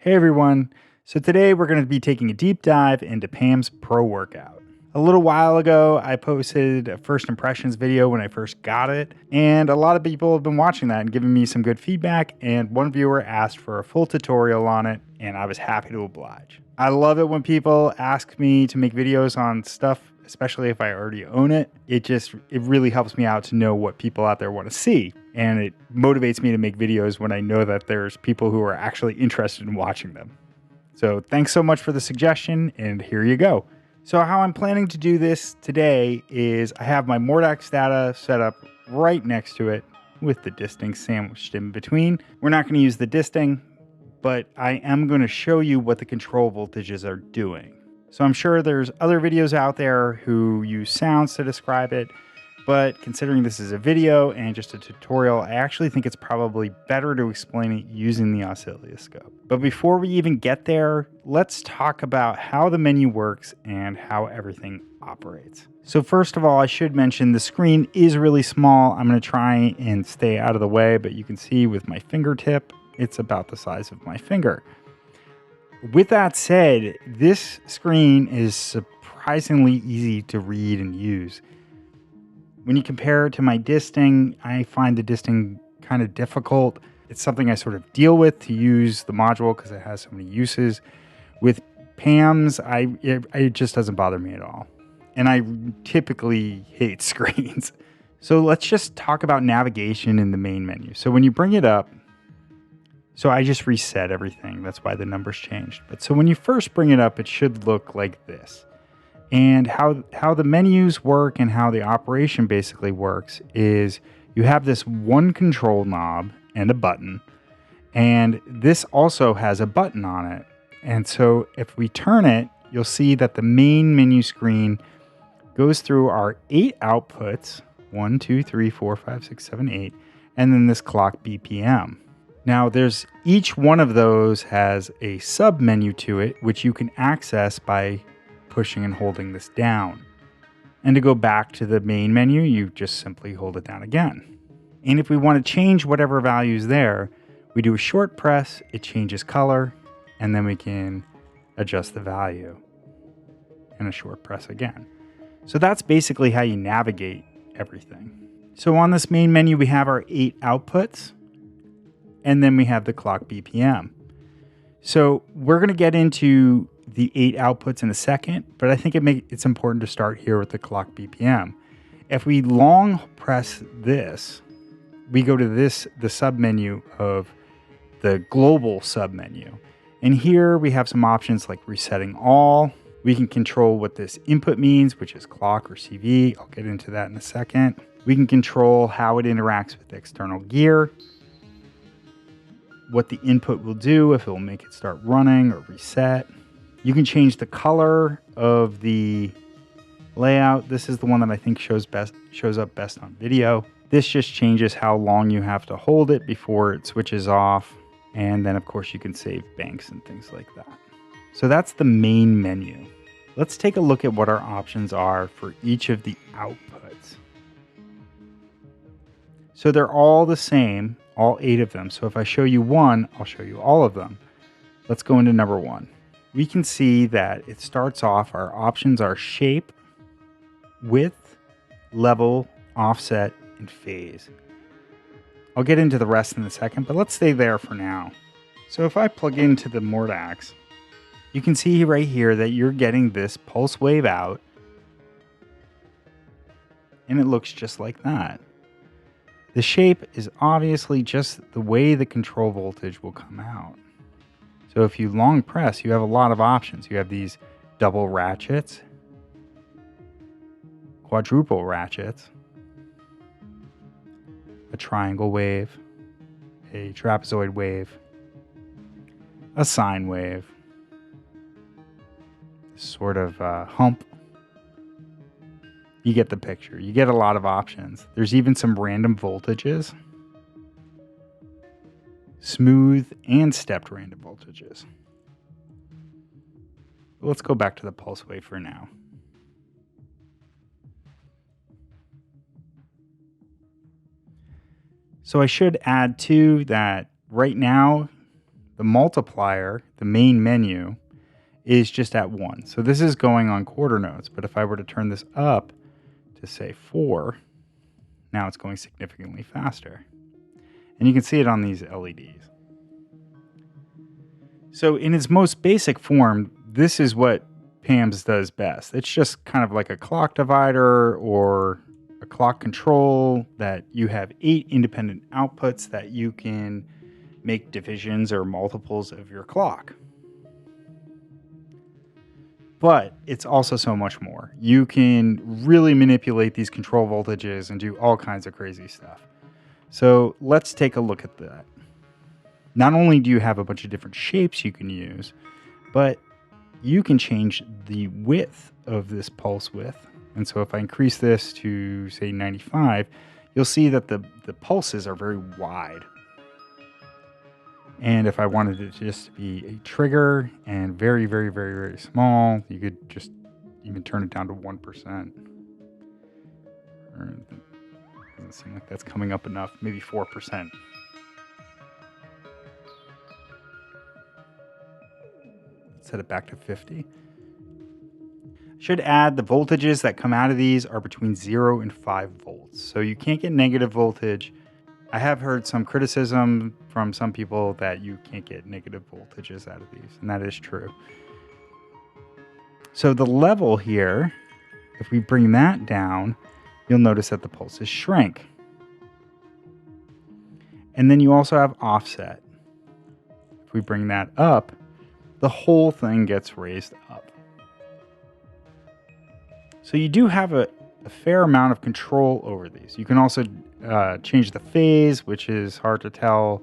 Hey everyone, so today we're going to be taking a deep dive into Pam's Pro Workout. A little while ago, I posted a first impressions video when I first got it, and a lot of people have been watching that and giving me some good feedback, and one viewer asked for a full tutorial on it, and I was happy to oblige. I love it when people ask me to make videos on stuff, especially if I already own it. It really helps me out to know what people out there want to see. And it motivates me to make videos when I know that there's people who are actually interested in watching them. So thanks so much for the suggestion, and here you go. So how I'm planning to do this today is I have my Mordax data set up right next to it with the disting sandwiched in between. We're not going to use the disting, but I am going to show you what the control voltages are doing. So I'm sure there's other videos out there who use sounds to describe it, but considering this is a video and just a tutorial, I actually think it's probably better to explain it using the oscilloscope. But before we even get there, let's talk about how the menu works and how everything operates. So first of all, I should mention the screen is really small. I'm going to try and stay out of the way, but you can see with my fingertip, it's about the size of my finger. With that said, this screen is surprisingly easy to read and use. When you compare it to my disting, I find the disting kind of difficult. It's something I sort of deal with to use the module because it has so many uses. With Pam's, it just doesn't bother me at all. And I typically hate screens. So let's just talk about navigation in the main menu. So when you bring it up, so I just reset everything. That's why the numbers changed. But so when you first bring it up, it should look like this. And how the menus work and how the operation basically works is you have this one control knob and a button. And this also has a button on it. And so if we turn it, you'll see that the main menu screen goes through our 8 outputs, 1, 2, 3, 4, 5, 6, 7, 8, and then this clock BPM. Now each one of those has a sub menu to it, which you can access by pushing and holding this down. And to go back to the main menu, you just simply hold it down again. And if we want to change whatever value is there, we do a short press, it changes color, and then we can adjust the value. And a short press again. So that's basically how you navigate everything. So on this main menu, we have our 8 outputs, and then we have the clock BPM. So we're going to get into the 8 outputs in a second, but I think it's important to start here with the clock BPM. If we long press this, we go to the sub menu of the global sub menu. And here we have some options like resetting all. We can control what this input means, which is clock or CV. I'll get into that in a second. We can control how it interacts with the external gear, what the input will do, if it will make it start running or reset. You can change the color of the layout. This is the one that I think shows up best on video. This just changes how long you have to hold it before it switches off. And then of course you can save banks and things like that. So that's the main menu. Let's take a look at what our options are for each of the outputs. So they're all the same, all 8 of them. So if I show you one, I'll show you all of them. Let's go into number 1. We can see that it starts off, our options are shape, width, level, offset, and phase. I'll get into the rest in a second, but let's stay there for now. So if I plug into the Mordax, you can see right here that you're getting this pulse wave out, and it looks just like that. The shape is obviously just the way the control voltage will come out. So if you long press, you have a lot of options. You have these double ratchets, quadruple ratchets, a triangle wave, a trapezoid wave, a sine wave, sort of hump. You get the picture. You get a lot of options. There's even some random voltages. Smooth and stepped random voltages. Let's go back to the pulse wave for now. So I should add too that right now the multiplier, the main menu, is just at 1. So this is going on quarter notes. But if I were to turn this up to say 4, now it's going significantly faster. And you can see it on these LEDs. So in its most basic form, this is what PAMS does best. It's just kind of like a clock divider or a clock control that you have 8 independent outputs that you can make divisions or multiples of your clock. But it's also so much more. You can really manipulate these control voltages and do all kinds of crazy stuff. So let's take a look at that. Not only do you have a bunch of different shapes you can use, but you can change the width of this pulse width. And so if I increase this to, say, 95, you'll see that the pulses are very wide. And if I wanted it just to be a trigger and very, very, very, very small, you could just even turn it down to 1%. Doesn't seem like that's coming up enough, maybe 4%. Set it back to 50. Should add the voltages that come out of these are between 0 and 5 volts. So you can't get negative voltage. I have heard some criticism from some people that you can't get negative voltages out of these, and that is true. So the level here, if we bring that down, you'll notice that the pulses shrink. And then you also have offset. If we bring that up, the whole thing gets raised up. So you do have a fair amount of control over these. You can also change the phase, which is hard to tell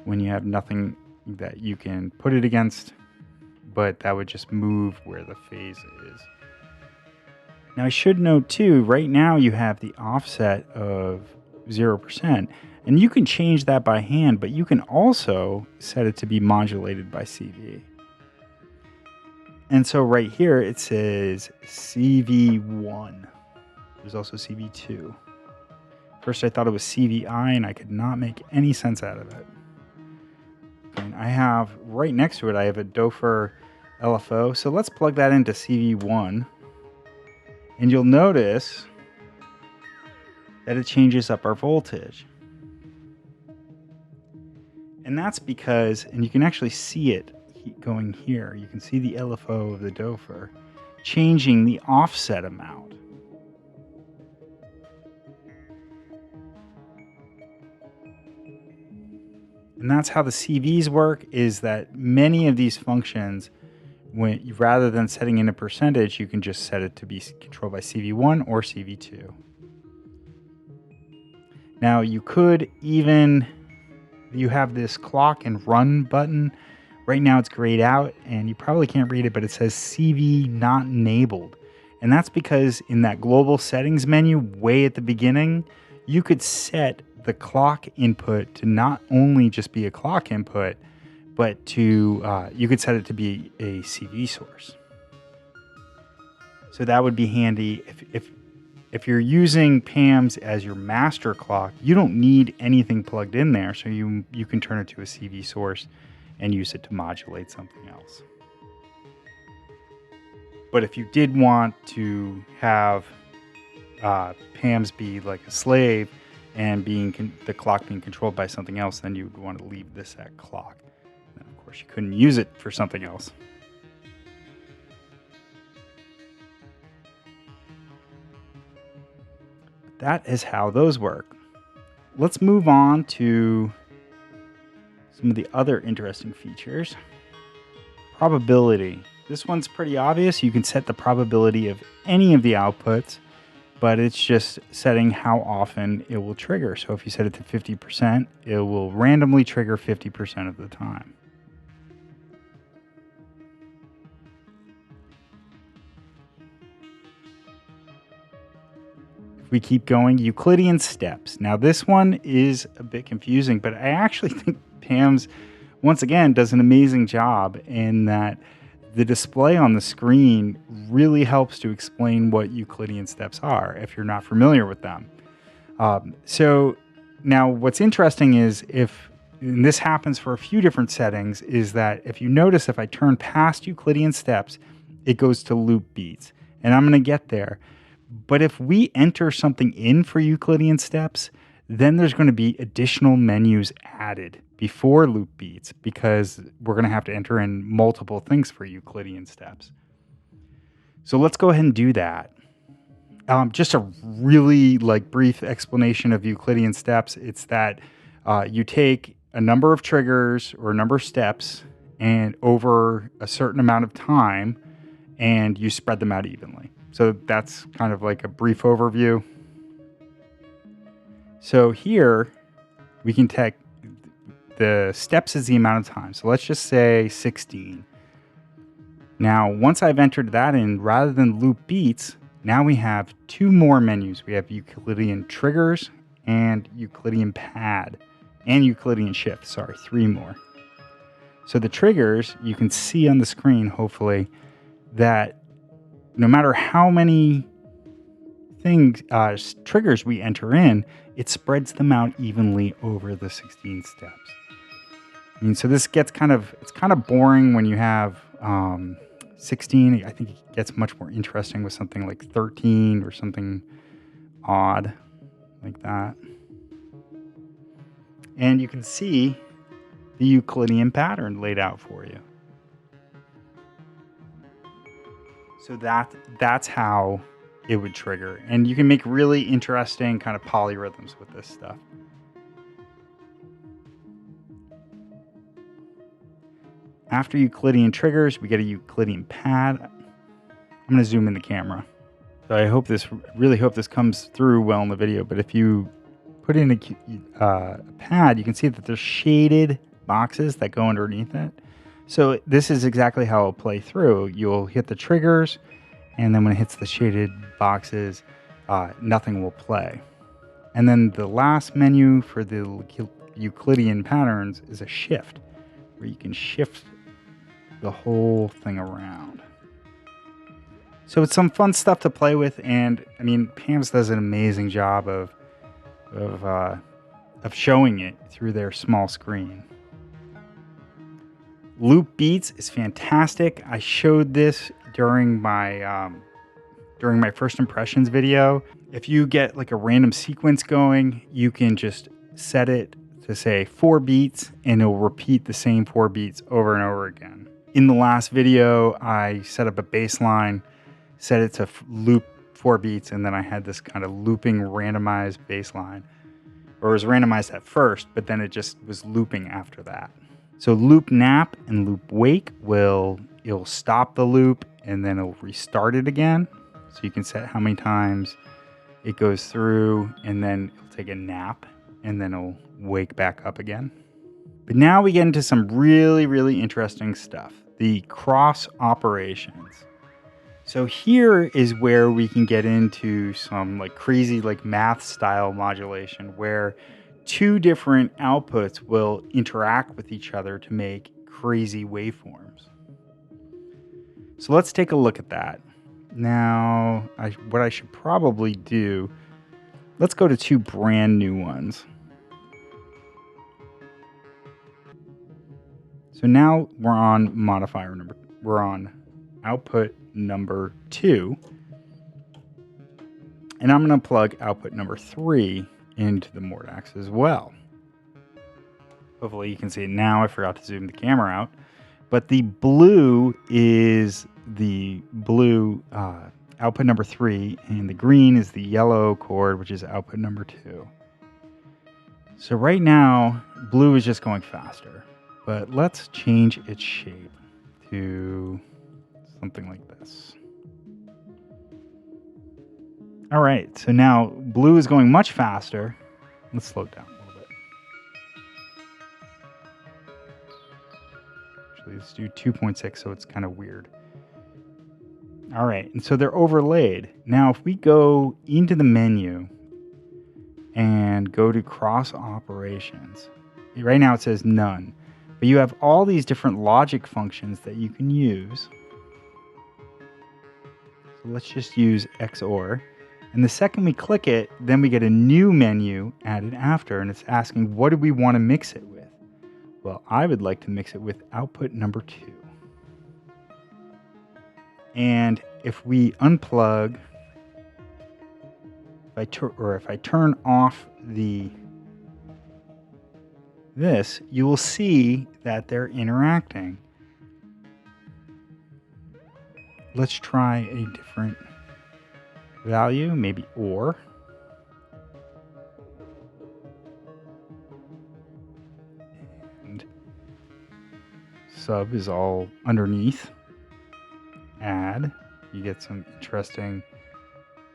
when you have nothing that you can put it against, but that would just move where the phase is. Now I should note too, right now you have the offset of 0%, and you can change that by hand, but you can also set it to be modulated by CV. And so right here it says CV1. There's also CV2. First I thought it was CVI and I could not make any sense out of it. And I have right next to it, I have a Dofer LFO. So let's plug that into CV1. And you'll notice that it changes up our voltage. And that's because, and you can actually see it going here, you can see the LFO of the Dofer changing the offset amount. And that's how the CVs work, is that many of these functions, rather than setting in a percentage, you can just set it to be controlled by CV1 or CV2. Now you could even, you have this clock and run button. Right now it's grayed out and you probably can't read it, but it says CV not enabled. And that's because in that global settings menu way at the beginning, you could set the clock input to not only just be a clock input, but to you could set it to be a CV source. So that would be handy if you're using PAMS as your master clock. You don't need anything plugged in there, so you can turn it to a CV source and use it to modulate something else. But if you did want to have PAMS be like a slave and the clock being controlled by something else, then you would want to leave this at clock. And of course, you couldn't use it for something else. But that is how those work. Let's move on to some of the other interesting features. Probability. This one's pretty obvious. You can set the probability of any of the outputs, but it's just setting how often it will trigger. So if you set it to 50%, it will randomly trigger 50% of the time. If we keep going, Euclidean steps. Now this one is a bit confusing, but I actually think PAMS, once again, does an amazing job in that the display on the screen really helps to explain what Euclidean steps are if you're not familiar with them. So now what's interesting is if and this happens for a few different settings, is that if you notice, if I turn past Euclidean steps, it goes to loop beats. And I'm going to get there. But if we enter something in for Euclidean steps, then there's going to be additional menus added before loop beats, because we're going to have to enter in multiple things for Euclidean steps. So let's go ahead and do that. Just a really brief explanation of Euclidean steps. It's that you take a number of triggers or a number of steps, and over a certain amount of time, and you spread them out evenly. So that's kind of like a brief overview. So here we can take the steps as the amount of time. So let's just say 16. Now, once I've entered that in, rather than loop beats, now we have two more menus. We have Euclidean triggers and Euclidean pad and Euclidean shift. Sorry, three more. So the triggers, you can see on the screen, hopefully, that no matter how many triggers we enter in, it spreads them out evenly over the 16 steps. I mean, so this gets it's kind of boring when you have 16. I think it gets much more interesting with something like 13 or something odd like that. And you can see the Euclidean pattern laid out for you. So that's how it would trigger. And you can make really interesting kind of polyrhythms with this stuff. After Euclidean triggers, we get a Euclidean pad. I'm going to zoom in the camera. So I really hope this comes through well in the video. But if you put in a pad, you can see that there's shaded boxes that go underneath it. So this is exactly how it'll play through. You'll hit the triggers, and then when it hits the shaded boxes, nothing will play. And then the last menu for the Euclidean patterns is a shift, where you can shift the whole thing around. So it's some fun stuff to play with, and I mean, Pam's does an amazing job of showing it through their small screen. Loop beats is fantastic. I showed this during my first impressions video. If you get like a random sequence going, you can just set it to say 4 beats, and it'll repeat the same 4 beats over and over again. In the last video, I set up a baseline, set it to loop 4 beats, and then I had this kind of looping randomized baseline. Or it was randomized at first, but then it just was looping after that. So loop nap and loop wake it'll stop the loop, and then it'll restart it again. So you can set how many times it goes through, and then it'll take a nap, and then it'll wake back up again. But now we get into some really, really interesting stuff. The cross operations. So here is where we can get into some crazy math style modulation, where two different outputs will interact with each other to make crazy waveforms. So let's take a look at that. Now, what I should probably do, let's go to 2 brand new ones. So now we're on output number 2. And I'm going to plug output number 3 into the Mordax as well. Hopefully you can see it now. I forgot to zoom the camera out. But the blue is the blue output number 3, and the green is the yellow chord, which is output number 2. So right now, blue is just going faster. But let's change its shape to something like this. All right, so now blue is going much faster. Let's slow it down a little bit. Actually, let's do 2.6, so it's kind of weird. All right, and so they're overlaid. Now, if we go into the menu and go to cross operations, right now it says none, but you have all these different logic functions that you can use. So let's just use XOR. And the second we click it, then we get a new menu added after, and it's asking, what do we want to mix it with? Well, I would like to mix it with output number 2. And if we unplug, if I turn off this, you will see that they're interacting. Let's try a different value, maybe or. And sub is all underneath. Add, you get some interesting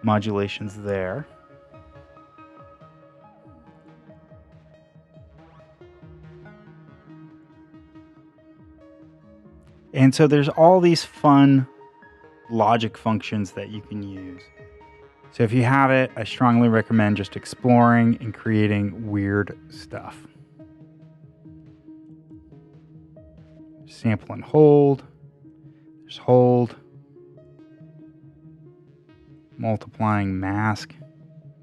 modulations there. And so there's all these fun logic functions that you can use. So if you have it, I strongly recommend just exploring and creating weird stuff. Sample and hold. There's hold. Multiplying mask.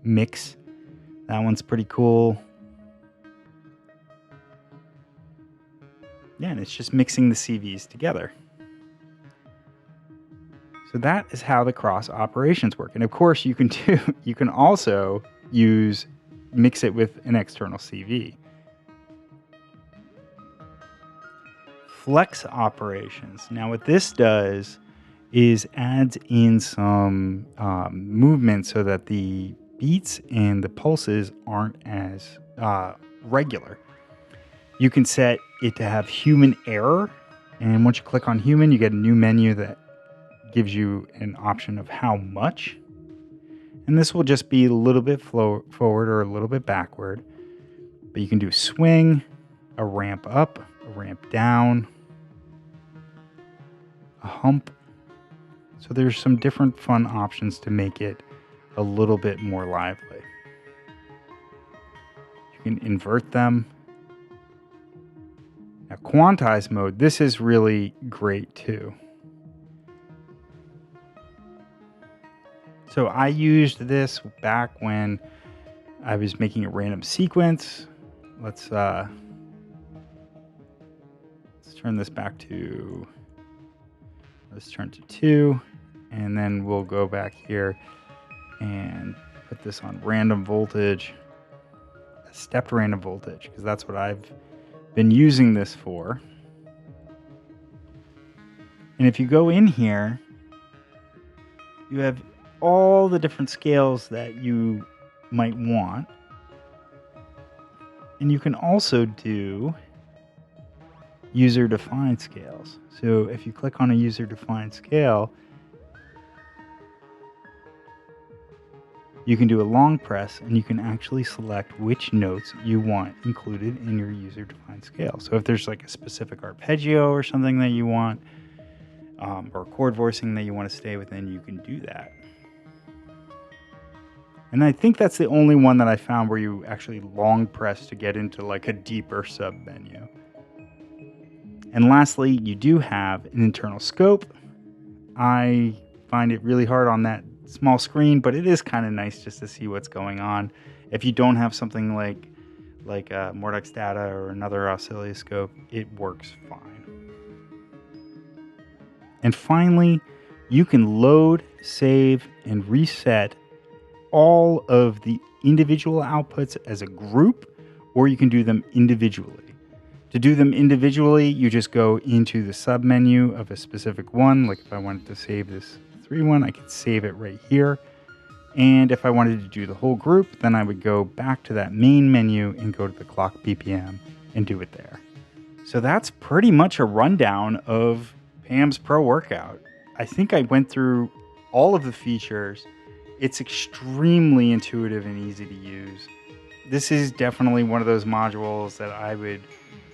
Mix. That one's pretty cool. Yeah, and it's just mixing the CVs together. So that is how the cross operations work. And of course you can also mix it with an external CV. Flex operations. Now what this does is adds in some movement so that the beats and the pulses aren't as regular. You can set it to have human error, and once you click on human, you get a new menu that gives you an option of how much. And this will just be a little bit forward or a little bit backward. But you can do swing, a ramp up, a ramp down, a hump. So there's some different fun options to make it a little bit more lively. You can invert them. Now, quantize mode, this is really great too. So I used this back when I was making a random sequence. Let's turn this back to, let's turn to 2, and then we'll go back here and put this on random voltage, a stepped random voltage, because that's what I've been using this for. And if you go in here, you have all the different scales that you might want. And you can also do user-defined scales. So if you click on a user-defined scale, you can do a long press and you can actually select which notes you want included in your user-defined scale. So if there's like a specific arpeggio or something that you want, or chord voicing that you want to stay within, you can do that. And I think that's the only one that I found where you actually long press to get into like a deeper sub menu. And lastly, you do have an internal scope. I find it really hard on that small screen, but it is kind of nice just to see what's going on. If you don't have something like Mordex Data or another oscilloscope, it works fine. And finally, you can load, save, and reset all of the individual outputs as a group, or you can do them individually. To do them individually, you just go into the sub menu of a specific one. Like if I wanted to save this 3-1, I could save it right here. And if I wanted to do the whole group, then I would go back to that main menu and go to the clock BPM and do it there. So that's pretty much a rundown of Pam's Pro Workout. I think I went through all of the features. It's extremely intuitive and easy to use. This is definitely one of those modules that I would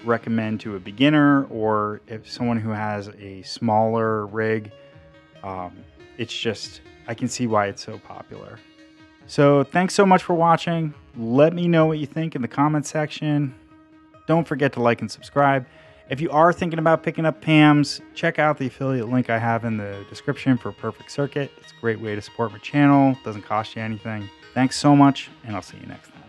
recommend to a beginner, or if someone who has a smaller rig. It's just, I can see why it's so popular. So thanks so much for watching. Let me know what you think in the comment section. Don't forget to like and subscribe. If you are thinking about picking up Pam's, check out the affiliate link I have in the description for Perfect Circuit. It's a great way to support my channel. Doesn't cost you anything. Thanks so much, and I'll see you next time.